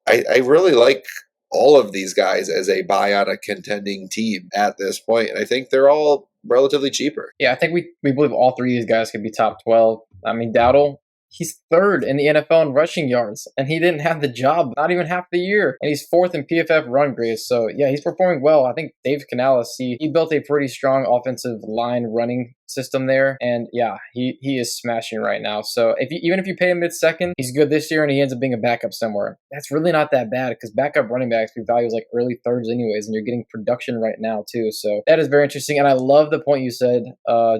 I really like all of these guys as a buy on a contending team at this point. And I think they're all relatively cheaper. Yeah, I think we believe all three of these guys could be top 12. I mean, Dowdle, he's third in the NFL in rushing yards, and he didn't have the job not even half the year. And he's fourth in PFF run grades. So, yeah, he's performing well. I think Dave Canales, he built a pretty strong offensive line running system there. And, yeah, he is smashing right now. So, even if you pay him mid-second, he's good this year, and he ends up being a backup somewhere. That's really not that bad because backup running backs, we value like early thirds anyways, and you're getting production right now, too. So, that is very interesting. And I love the point you said,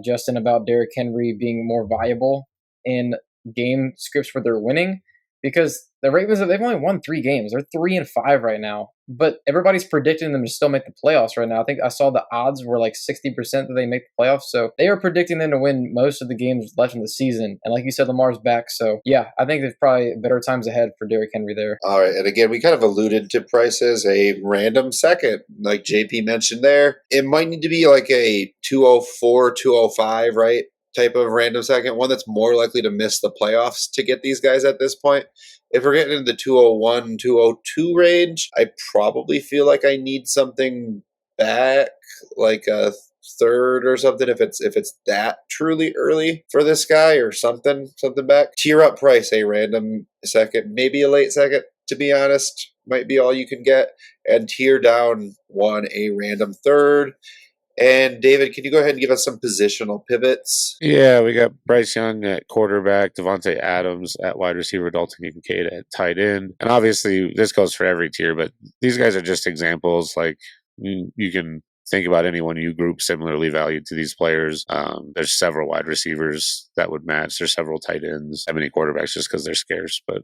Justin, about Derrick Henry being more viable in game scripts where they're winning, because the Ravens, they've only won 3 games. They're 3-5 right now, but everybody's predicting them to still make the playoffs right now. I think I saw the odds were like 60% that they make the playoffs. So they are predicting them to win most of the games left in the season. And like you said, Lamar's back. So yeah, I think there's probably better times ahead for Derrick Henry there. All right. And again, we kind of alluded to prices, a random second, like JP mentioned there. It might need to be like a 204, 205, right? Type of random second, one that's more likely to miss the playoffs to get these guys at this point. If we're getting into the 201, 202 range, I probably feel like I need something back, like a third or something, if it's that truly early for this guy, or something back. Tier up price, a random second, maybe a late second, to be honest, might be all you can get. And tier down one, a random third. And David, can you go ahead and give us some positional pivots? Yeah, we got Bryce Young at quarterback, Devontae Adams at wide receiver, Dalton Kincaid at tight end. And obviously, this goes for every tier, but these guys are just examples. Like, you can think about anyone you group similarly valued to these players. There's several wide receivers that would match. There's several tight ends. That many quarterbacks just because they're scarce. But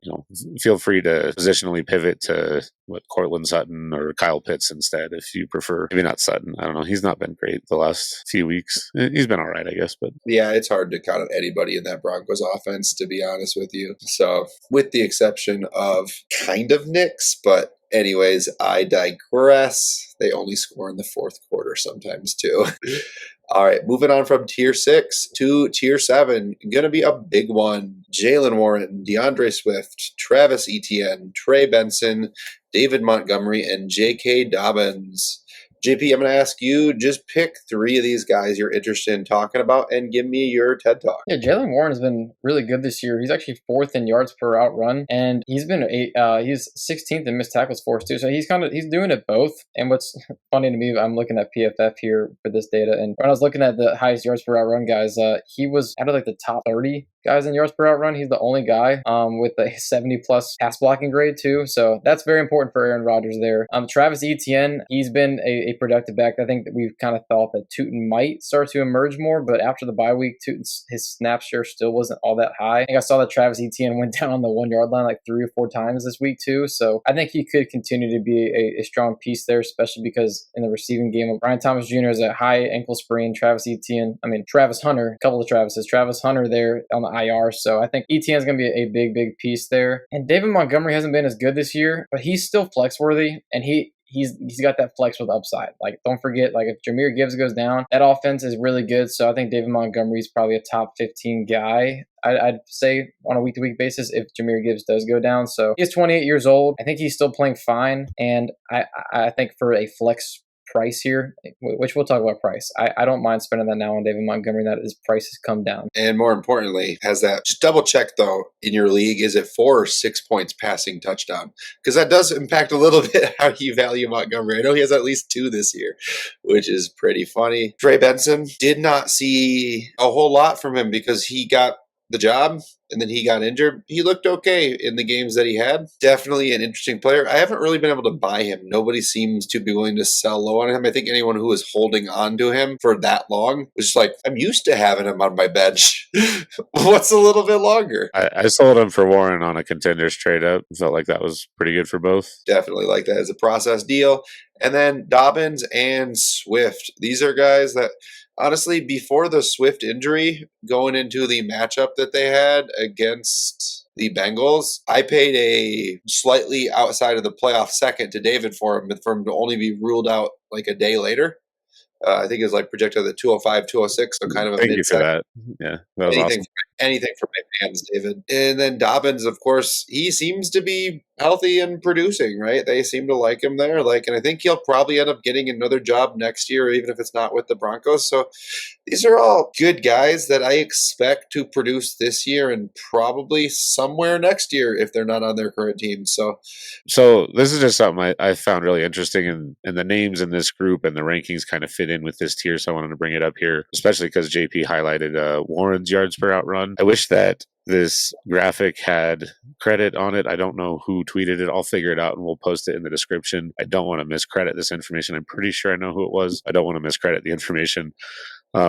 feel free to positionally pivot to Cortland Sutton or Kyle Pitts instead if you prefer. Maybe not Sutton. I don't know. He's not been great the last few weeks. He's been all right, I guess. But yeah, it's hard to count on anybody in that Broncos offense, to be honest with you. So, with the exception of kind of Knicks, but anyways, I digress. They only score in the fourth quarter sometimes too. All right, moving on from tier 6 to tier 7. Going to be a big one. Jalen Warren, DeAndre Swift, Travis Etienne, Trey Benson, David Montgomery, and J.K. Dobbins. JP, I'm going to ask you, just pick 3 of these guys you're interested in talking about and give me your TED Talk. Yeah, Jalen Warren has been really good this year. He's actually 4th in yards per route run, and he's been he's 16th in missed tackles forced too. So he's doing it both. And what's funny to me, I'm looking at PFF here for this data, and when I was looking at the highest yards per route run guys, he was out of like the top 30 guys in yards per route run. He's the only guy with a 70 plus pass blocking grade too. So that's very important for Aaron Rodgers there. Travis Etienne, he's been a productive back. I think that we've kind of thought that Tootin might start to emerge more, but after the bye week, his snap share still wasn't all that high. I think I saw that Travis Etienne went down on the 1 yard line like 3 or 4 times this week too. So I think he could continue to be a strong piece there, especially because in the receiving game, Brian Thomas Jr. has a high ankle sprain. Travis Hunter, a couple of Travises. Travis Hunter there on the IR. So I think Etienne's going to be a big piece there. And David Montgomery hasn't been as good this year, but he's still flex worthy, and he's got that flex with upside. Like, don't forget, like if Jahmyr Gibbs goes down, that offense is really good. So I think David Montgomery is probably a top 15 guy, I'd say, on a week-to-week basis if Jahmyr Gibbs does go down. So he's 28 years old. I think he's still playing fine. And I think for a flex price here, which we'll talk about price. I don't mind spending that now on David Montgomery. That his price has come down. And more importantly, has that, just double check though, in your league, is it 4 or 6 points passing touchdown? Because that does impact a little bit how you value Montgomery. I know he has at least 2 this year, which is pretty funny. Trey Benson, did not see a whole lot from him because he got the job and then he got injured. He looked okay in the games that he had. Definitely an interesting player. I haven't really been able to buy him. Nobody seems to be willing to sell low on him. I think anyone who was holding on to him for that long was just like, I'm used to having him on my bench. What's a little bit longer? I sold him for Warren on a contenders trade up. Felt like that was pretty good for both. Definitely like that as a process deal. And then Dobbins and Swift. These are guys that, honestly, before the Swift injury, going into the matchup that they had against the Bengals, I paid a slightly outside of the playoff second to David for him to only be ruled out like a day later. I think it was like projected at 205, 206, so kind of a Thank you for mid-second. that. Yeah, that was awesome. Anything for my fans, David. And then Dobbins, of course, he seems to be healthy and producing, right? They seem to like him there. And I think he'll probably end up getting another job next year, even if it's not with the Broncos. So these are all good guys that I expect to produce this year and probably somewhere next year if they're not on their current team. So this is just something I found really interesting, and the names in this group and the rankings kind of fit in with this tier. So I wanted to bring it up here, especially because JP highlighted Warren's yards per out run. I wish that this graphic had credit on it. I don't know who tweeted it. I'll figure it out and we'll post it in the description. I don't want to miscredit this information. I'm pretty sure I know who it was. I don't want to miscredit the information.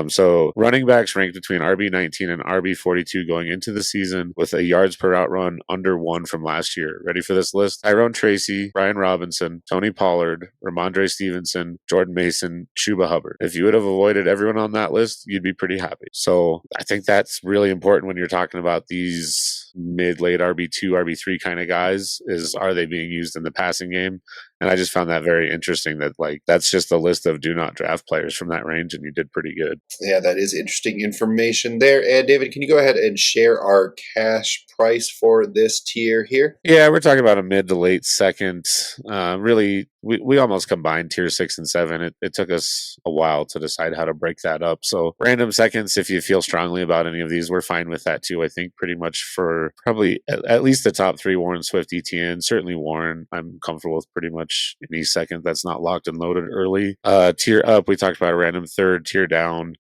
So running backs ranked between RB19 and RB42 going into the season with a yards per out run under 1 from last year. Ready for this list? Tyrone Tracy, Brian Robinson, Tony Pollard, Ramondre Stevenson, Jordan Mason, Chuba Hubbard. If you would have avoided everyone on that list, you'd be pretty happy. So I think that's really important when you're talking about these mid-late RB2, RB3 kind of guys, is are they being used in the passing game? And I just found that very interesting that that's just a list of do not draft players from that range, and you did pretty good. Yeah, that is interesting information there. And David, can you go ahead and share our cash price for this tier here? Yeah, we're talking about a mid to late second. Really, we almost combined tier 6 and 7. It took us a while to decide how to break that up. So random seconds, if you feel strongly about any of these, we're fine with that too. I think pretty much for probably at least the top 3, Warren, Swift, ETN, certainly Warren, I'm comfortable with pretty much any second that's not locked and loaded early. Tier up, we talked about a random third. Tier down,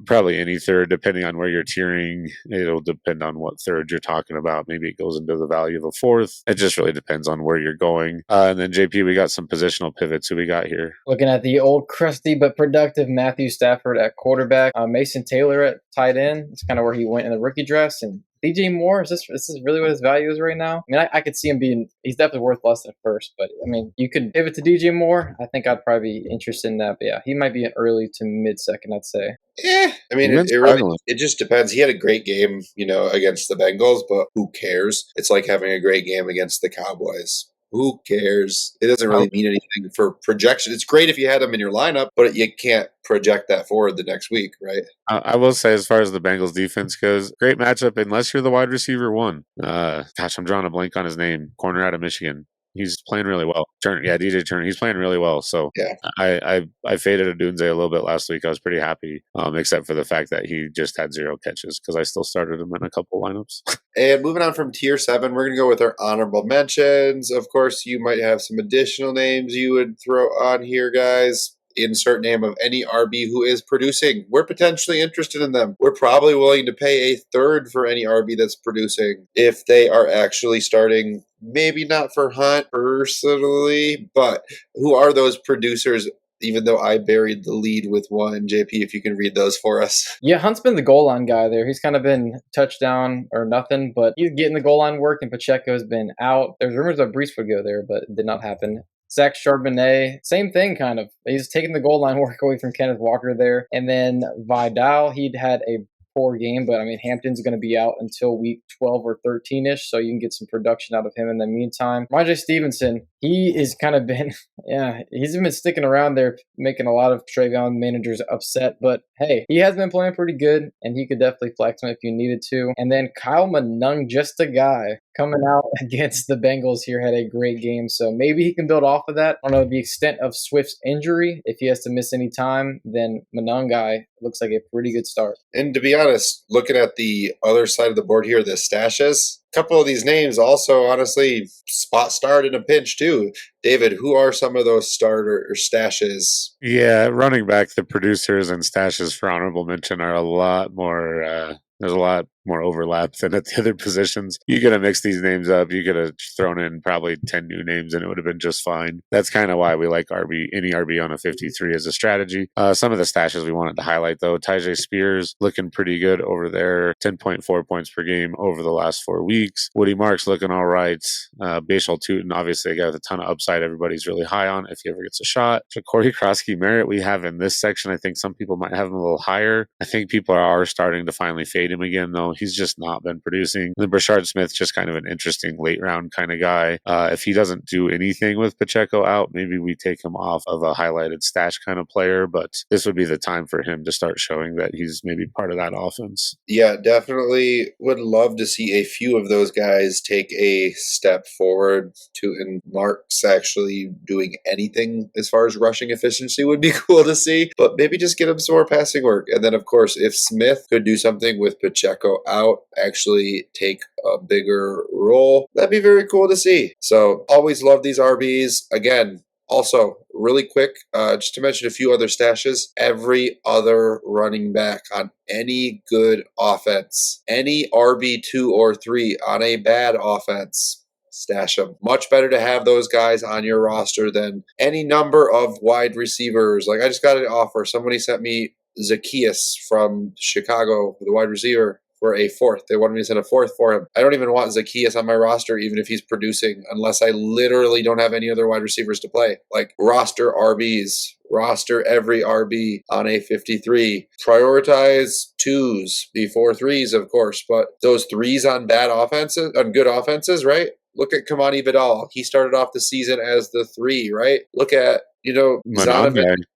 probably any third, depending on where you're tiering. It'll depend on what third you're talking about. Maybe it goes into the value of a fourth. It just really depends on where you're going. And then JP, we got some positional pivots. Who we got here? Looking at the old crusty but productive Matthew Stafford at quarterback, Mason Taylor at tight end. It's kind of where he went in the rookie drafts. And DJ Moore, is this really what his value is right now? I mean, I could see him he's definitely worth less than first, but I mean, you could pivot to DJ Moore. I think I'd probably be interested in that. But yeah, he might be an early to mid second, I'd say. Yeah, I mean, it just depends. He had a great game, against the Bengals, but who cares? It's like having a great game against the Cowboys. Who cares? It doesn't really mean anything for projection. It's great if you had him in your lineup, but you can't project that forward the next week, right? I will say, as far as the Bengals defense goes, great matchup unless you're the wide receiver 1. Gosh, I'm drawing a blank on his name. Corner out of Michigan. He's playing really well. DJ Turner. He's playing really well. So yeah, I faded Odunze a little bit last week. I was pretty happy, except for the fact that he just had 0 catches because I still started him in a couple lineups. And moving on from tier 7, we're going to go with our honorable mentions. Of course, you might have some additional names you would throw on here, guys. Insert name of any RB who is producing. We're potentially interested in them. We're probably willing to pay a third for any RB that's producing if they are actually starting. Maybe not for Hunt personally, but who are those producers? Even though I buried the lead with one. JP, if you can read those for us. Yeah, Hunt's been the goal line guy there. He's kind of been touchdown or nothing, but he's getting the goal line work, and Pacheco's been out. There's rumors that Brees would go there, but it did not happen. Zach Charbonnet, same thing kind of. He's taking the goal line work away from Kenneth Walker there. And then Vidal, he'd had a poor game, but I mean, Hampton's going to be out until week 12 or 13-ish, so you can get some production out of him in the meantime. Rajay Stevenson, he is kind of been, yeah, he's been sticking around there, making a lot of Travion managers upset, but hey, he has been playing pretty good, and he could definitely flex him if you needed to. And then Kyle Manung, just a guy, coming out against the Bengals here, had a great game, so maybe he can build off of that. I don't know the extent of Swift's injury. If he has to miss any time, then Manungai looks like a pretty good start. And to be honest, looking at the other side of the board here, the stashes, a couple of these names also, honestly, spot start in a pinch too. David, who are some of those starter or stashes? Yeah, running back, the producers and stashes for honorable mention are a lot more. There's a lot more overlap than at the other positions. You could have mixed these names up. You could have thrown in probably 10 new names and it would have been just fine. That's kind of why we like any RB on a 53 as a strategy. Some of the stashes we wanted to highlight, though. Tyjae Spears looking pretty good over there. 10.4 points per game over the last 4 weeks. Woody Marks looking all right. Bashal Tootin, obviously, a guy with a ton of upside. Everybody's really high on if he ever gets a shot. Corey Krosky Merritt, we have in this section. I think some people might have him a little higher. I think people are starting to finally fade him again, though. He's just not been producing. And then Brashard Smith, just kind of an interesting late round kind of guy. If he doesn't do anything with Pacheco out, maybe we take him off of a highlighted stash kind of player, but this would be the time for him to start showing that he's maybe part of that offense. Yeah, definitely would love to see a few of those guys take a step forward and Mark's actually doing anything as far as rushing efficiency would be cool to see, but maybe just get him some more passing work. And then, of course, if Smith could do something with Pacheco out, actually take a bigger role, that'd be very cool to see. So always love these RBs. Again, also, really quick, just to mention a few other stashes, every other running back on any good offense, any RB2 or 3 on a bad offense, stash them. Much better to have those guys on your roster than any number of wide receivers. Like, I just got an offer. Somebody sent me Zacchaeus from Chicago, the wide receiver, for a 4th. They wanted me to send a 4th for him. I don't even want Zacchaeus on my roster, even if he's producing, unless I literally don't have any other wide receivers to play. Like, roster RBs, roster every RB on a 53. Prioritize 2s before 3s, of course, but those 3s on bad offenses, on good offenses, right? Look at Kamani Vidal. He started off the season as the 3, right? Look at,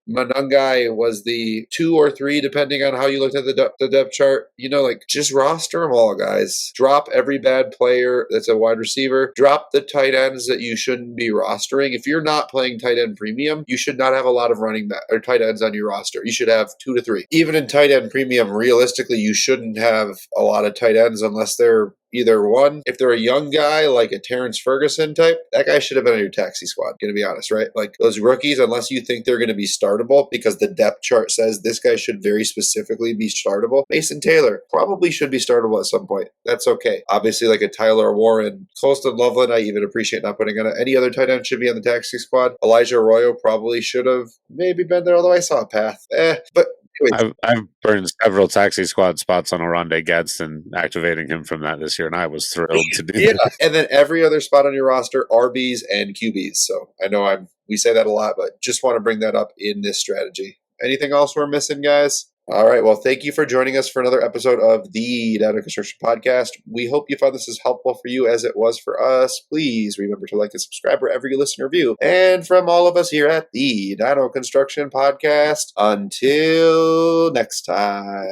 Manungai was the 2 or 3, depending on how you looked at the depth chart. Like, just roster them all, guys. Drop every bad player that's a wide receiver. Drop the tight ends that you shouldn't be rostering. If you're not playing tight end premium, you should not have a lot of running back or tight ends on your roster. You should have 2 to 3. Even in tight end premium, realistically, you shouldn't have a lot of tight ends unless they're either one, if they're a young guy like a Terrence Ferguson type, that guy should have been on your taxi squad, gonna be honest, right? Like, those rookies, unless you think they're gonna be startable because the depth chart says this guy should very specifically be startable. Mason Taylor probably should be startable at some point. That's okay. Obviously, like a Tyler Warren, Colston Loveland, I even appreciate not putting on any other tight end should be on the taxi squad. Elijah Arroyo probably should have maybe been there, although I saw a path. But I've burned several taxi squad spots on Oronde Gadsden, activating him from that this year, and I was thrilled to do that. And then every other spot on your roster, RBs and QBs. So I know we say that a lot, but just want to bring that up in this strategy. Anything else we're missing, guys? All right. Well, thank you for joining us for another episode of the Dino Construction Podcast. We hope you found this as helpful for you as it was for us. Please remember to like and subscribe wherever you listen or review. And from all of us here at the Dino Construction Podcast, until next time.